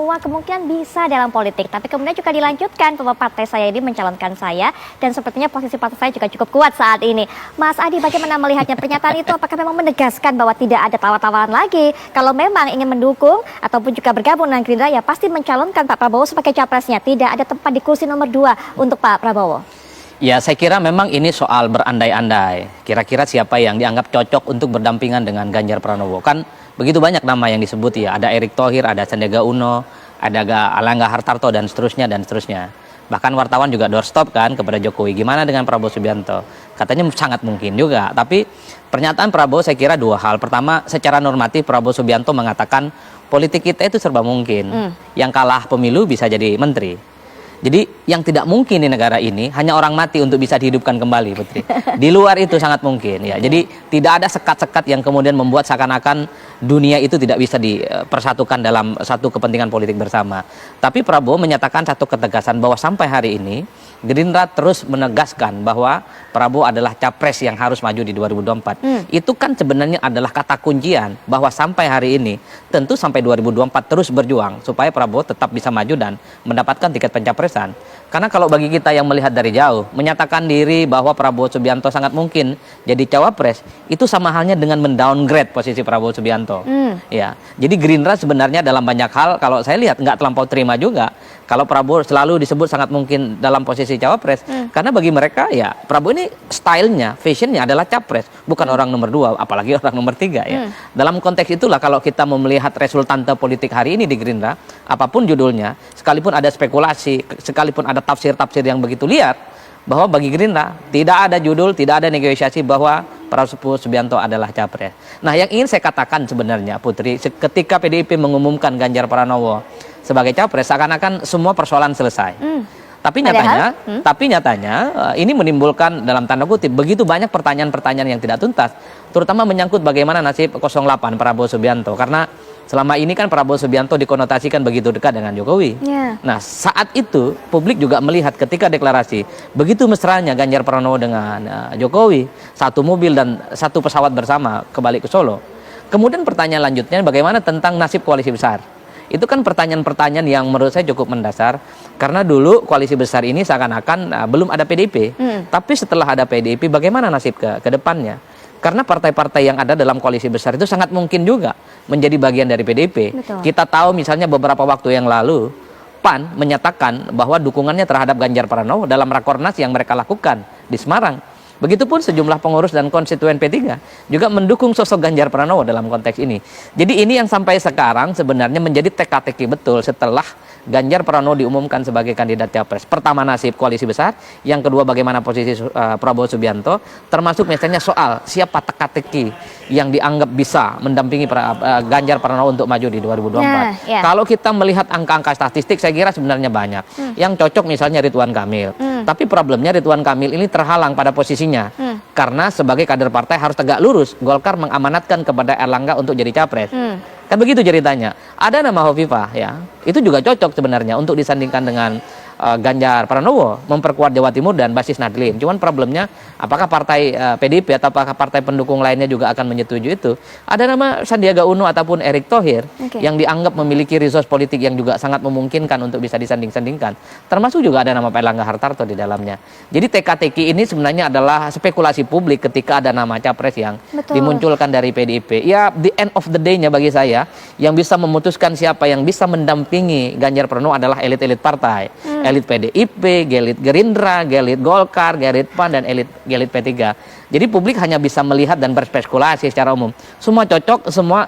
semua kemungkinan bisa dalam politik. Tapi kemudian juga dilanjutkan bahwa partai saya ini mencalonkan saya dan sepertinya posisi partai saya juga cukup kuat saat ini. Mas Adi, bagaimana melihatnya pernyataan itu? Apakah memang menegaskan bahwa tidak ada tawar-tawaran lagi? Kalau memang ingin mendukung ataupun juga bergabung dengan Gerindra, ya pasti mencalonkan Pak Prabowo sebagai capresnya. Tidak ada tempat di kursi nomor 2 untuk Pak Prabowo. Ya, saya kira memang ini soal berandai-andai. Kira-kira siapa yang dianggap cocok untuk berdampingan dengan Ganjar Pranowo. Kan begitu banyak nama yang disebut ya. Ada Erick Thohir, ada Sandiaga Uno, ada Erlangga Hartarto, dan seterusnya, dan seterusnya. Bahkan wartawan juga doorstop kan kepada Jokowi. Gimana dengan Prabowo Subianto? Katanya sangat mungkin juga. Tapi pernyataan Prabowo saya kira dua hal. Pertama, secara normatif Prabowo Subianto mengatakan politik kita itu serba mungkin. Yang kalah pemilu bisa jadi menteri. Jadi yang tidak mungkin di negara ini hanya orang mati untuk bisa dihidupkan kembali, Putri. Di luar itu sangat mungkin ya. Jadi tidak ada sekat-sekat yang kemudian membuat seakan-akan dunia itu tidak bisa dipersatukan dalam satu kepentingan politik bersama. Tapi Prabowo menyatakan satu ketegasan bahwa sampai hari ini Gerindra terus menegaskan bahwa Prabowo adalah capres yang harus maju di 2024. Itu kan sebenarnya adalah kata kuncian bahwa sampai hari ini tentu sampai 2024 terus berjuang supaya Prabowo tetap bisa maju dan mendapatkan tiket pencapresan. Karena kalau bagi kita yang melihat dari jauh, menyatakan diri bahwa Prabowo Subianto sangat mungkin jadi cawapres, itu sama halnya dengan mendowngrade posisi Prabowo Subianto. Ya, jadi Gerindra sebenarnya dalam banyak hal, kalau saya lihat nggak terlampau terima juga kalau Prabowo selalu disebut sangat mungkin dalam posisi cawapres. Karena bagi mereka ya Prabowo ini stylenya, fashionnya adalah capres, bukan orang nomor 2, apalagi orang nomor 3 ya. Dalam konteks itulah kalau kita mau melihat resultante politik hari ini di Gerindra, apapun judulnya, sekalipun ada spekulasi, sekalipun ada tafsir-tafsir yang begitu liar, bahwa bagi Gerindra tidak ada judul, tidak ada negosiasi bahwa Prabowo Subianto adalah capres. Nah, yang ingin saya katakan sebenarnya, Putri, ketika PDIP mengumumkan Ganjar Pranowo sebagai capres, seakan-akan semua persoalan selesai. Tapi nyatanya ini menimbulkan dalam tanda kutip begitu banyak pertanyaan-pertanyaan yang tidak tuntas, terutama menyangkut bagaimana nasib 08 Prabowo Subianto, karena selama ini kan Prabowo Subianto dikonotasikan begitu dekat dengan Jokowi. Nah, saat itu publik juga melihat ketika deklarasi begitu mesranya Ganjar Pranowo dengan Jokowi, satu mobil dan satu pesawat bersama kembali ke Solo. Kemudian pertanyaan lanjutnya bagaimana tentang nasib koalisi besar. Itu kan pertanyaan-pertanyaan yang menurut saya cukup mendasar, karena dulu koalisi besar ini seakan-akan belum ada PDIP. Tapi setelah ada PDIP, bagaimana nasib ke depannya? Karena partai-partai yang ada dalam koalisi besar itu sangat mungkin juga menjadi bagian dari PDIP. Betul. Kita tahu misalnya beberapa waktu yang lalu PAN menyatakan bahwa dukungannya terhadap Ganjar Pranowo dalam rakornas yang mereka lakukan di Semarang. Begitupun sejumlah pengurus dan konstituen P3 juga mendukung sosok Ganjar Pranowo dalam konteks ini. Jadi ini yang sampai sekarang sebenarnya menjadi teka-teki betul setelah Ganjar Pranowo diumumkan sebagai kandidat capres. Pertama, nasib koalisi besar, yang kedua bagaimana posisi Prabowo Subianto, termasuk misalnya soal siapa teka-teki yang dianggap bisa mendampingi Ganjar Pranowo untuk maju di 2024. Kalau kita melihat angka-angka statistik, saya kira sebenarnya banyak. Yang cocok misalnya Ridwan Kamil. Tapi problemnya Ridwan Kamil ini terhalang pada posisinya. Karena sebagai kader partai harus tegak lurus. Golkar mengamanatkan kepada Erlangga untuk jadi capres. Kan begitu ceritanya. Ada nama Hovifah ya. Itu juga cocok sebenarnya untuk disandingkan dengan Ganjar Pranowo, memperkuat Jawa Timur dan basis Nahdlin. Cuman problemnya apakah partai PDIP atau apakah partai pendukung lainnya juga akan menyetujui itu. Ada nama Sandiaga Uno ataupun Erick Thohir yang dianggap memiliki resource politik yang juga sangat memungkinkan untuk bisa disanding-sandingkan. Termasuk juga ada nama Pak Erlangga Hartarto di dalamnya. Jadi teka-teki ini sebenarnya adalah spekulasi publik ketika ada nama capres yang dimunculkan dari PDIP. Ya, the end of the day-nya bagi saya, yang bisa memutuskan siapa yang bisa mendampingi Ganjar Pranowo adalah elit-elit partai. Elit PDIP, elit Gerindra, elit Golkar, elit PAN, dan elit P3. Jadi publik hanya bisa melihat dan berspekulasi secara umum. Semua cocok, semua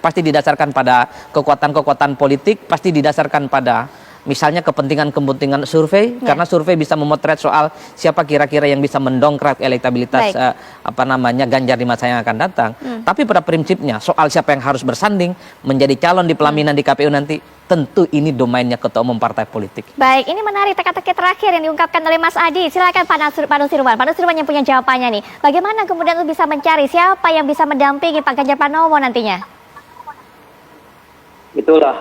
pasti didasarkan pada kekuatan-kekuatan politik, pasti didasarkan pada misalnya kepentingan-kepentingan survei, karena survei bisa memotret soal siapa kira-kira yang bisa mendongkrak elektabilitas Ganjar di masa yang akan datang. Tapi pada prinsipnya soal siapa yang harus bersanding menjadi calon di pelaminan di KPU nanti, tentu ini domainnya ketua umum partai politik. Baik, ini menarik teka-teki terakhir yang diungkapkan oleh Mas Adi. Silakan Pak Nusirwan. Pak Nusirwan yang punya jawabannya nih. Bagaimana kemudian lu bisa mencari siapa yang bisa mendampingi Pak Ganjar Pranowo nantinya? Itulah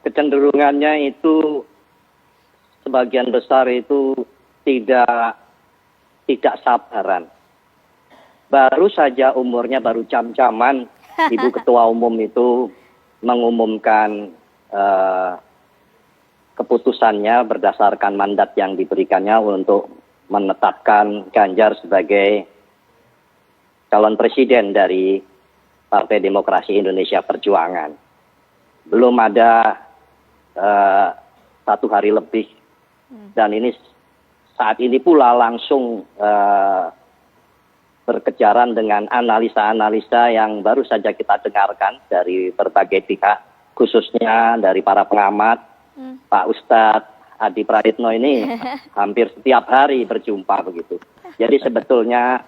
kecenderungannya itu sebagian besar itu tidak sabaran. Baru saja umurnya baru jam-jaman Ibu Ketua Umum itu mengumumkan keputusannya berdasarkan mandat yang diberikannya untuk menetapkan Ganjar sebagai calon presiden dari Partai Demokrasi Indonesia Perjuangan. Belum ada 1 hari lebih, dan ini saat ini pula langsung berkejaran dengan analisa-analisa yang baru saja kita dengarkan dari berbagai pihak, khususnya dari para pengamat. Pak Ustadz Adi Praitno ini hampir setiap hari berjumpa begitu. Jadi sebetulnya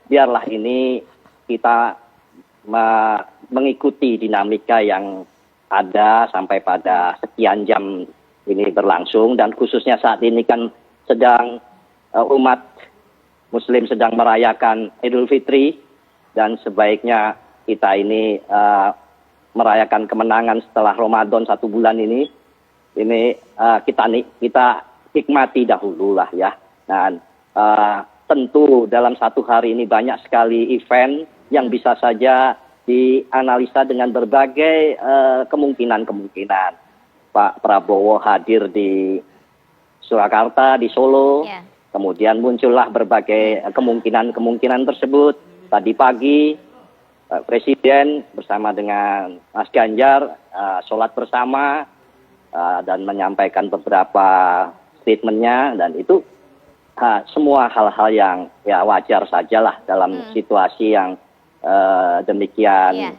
biarlah ini kita mengikuti dinamika yang ada sampai pada sekian jam ini berlangsung, dan khususnya saat ini kan sedang umat Muslim sedang merayakan Idul Fitri, dan sebaiknya kita ini merayakan kemenangan setelah Ramadan 1 bulan ini kita nikmati dahulu lah ya. Dan tentu dalam 1 hari ini banyak sekali event yang bisa saja dianalisa dengan berbagai kemungkinan-kemungkinan. Pak Prabowo hadir di Surakarta, di Solo, kemudian muncullah berbagai kemungkinan-kemungkinan tersebut. Tadi pagi Presiden bersama dengan Mas Ganjar sholat bersama dan menyampaikan beberapa statementnya, dan itu semua hal-hal yang ya wajar sajalah dalam situasi yang demikian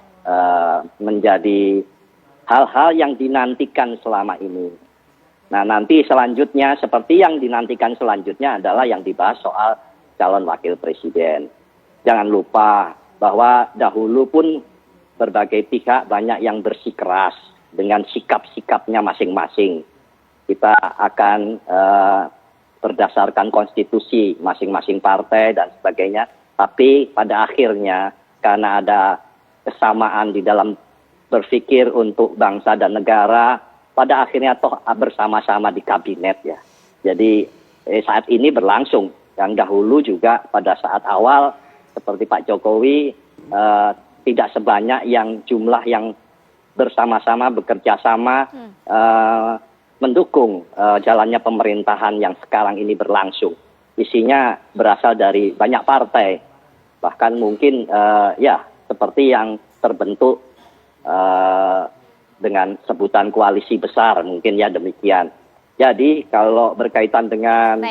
menjadi hal-hal yang dinantikan selama ini. Nah, nanti selanjutnya seperti yang dinantikan selanjutnya adalah yang dibahas soal calon wakil presiden. Jangan lupa bahwa dahulu pun berbagai pihak banyak yang bersikeras dengan sikap-sikapnya masing-masing. Kita akan berdasarkan konstitusi masing-masing partai dan sebagainya, tapi pada akhirnya karena ada kesamaan di dalam berpikir untuk bangsa dan negara, pada akhirnya toh bersama-sama di kabinet ya. Jadi saat ini berlangsung. Yang dahulu juga pada saat awal seperti Pak Jokowi tidak sebanyak yang jumlah yang bersama-sama bekerja sama mendukung jalannya pemerintahan yang sekarang ini berlangsung. Isinya berasal dari banyak partai, bahkan mungkin ya seperti yang terbentuk dengan sebutan koalisi besar, mungkin ya demikian. Jadi kalau berkaitan dengan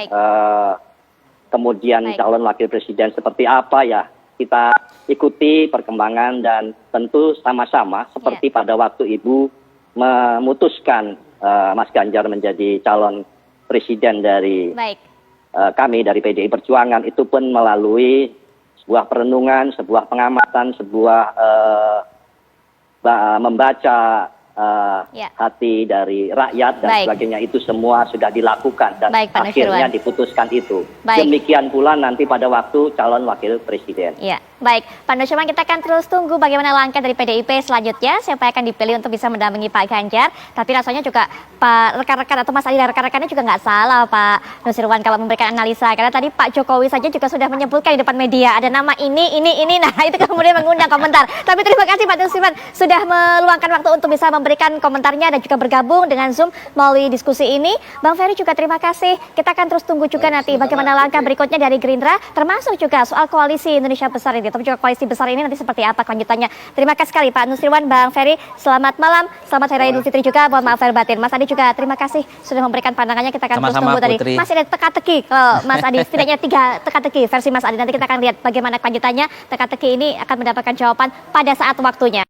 kemudian calon wakil presiden seperti apa ya, kita ikuti perkembangan dan tentu sama-sama seperti pada waktu Ibu memutuskan Mas Ganjar menjadi calon presiden dari kami dari PDI Perjuangan, itu pun melalui sebuah perenungan, sebuah pengamatan, sebuah membaca hati dari rakyat dan sebagainya, itu semua sudah dilakukan dan akhirnya diputuskan itu. Demikian pula nanti pada waktu calon wakil presiden. Ya, baik. Pak Nusirwan, kita akan terus tunggu bagaimana langkah dari PDIP selanjutnya, siapa yang akan dipilih untuk bisa mendampingi Pak Ganjar. Tapi rasanya juga Pak rekan-rekan atau Mas Adi dan rekan-rekannya juga nggak salah Pak Nusirwan kalau memberikan analisa. Karena tadi Pak Jokowi saja juga sudah menyebutkan di depan media ada nama ini. Nah itu kemudian mengundang komentar. Tapi terima kasih Pak Nusirwan sudah meluangkan waktu untuk bisa memberikan komentarnya dan juga bergabung dengan Zoom melalui diskusi ini. Bang Ferry juga terima kasih. Kita akan terus tunggu juga nanti bagaimana langkah berikutnya dari Gerindra, termasuk juga soal koalisi Indonesia Besar ini. Tapi juga koalisi besar ini nanti seperti apa kelanjutannya. Terima kasih sekali Pak Nusirwan, Bang Ferry. Selamat malam, selamat Hari Raya Idul Fitri juga. Mohon maaf lahir batin. Mas Adi juga terima kasih sudah memberikan pandangannya. Kita akan terus tunggu tadi. Masih ada teka-teki kalau Mas Adi, setidaknya 3 teka-teki versi Mas Adi. Nanti kita akan lihat bagaimana kelanjutannya. Teka-teki ini akan mendapatkan jawaban pada saat waktunya.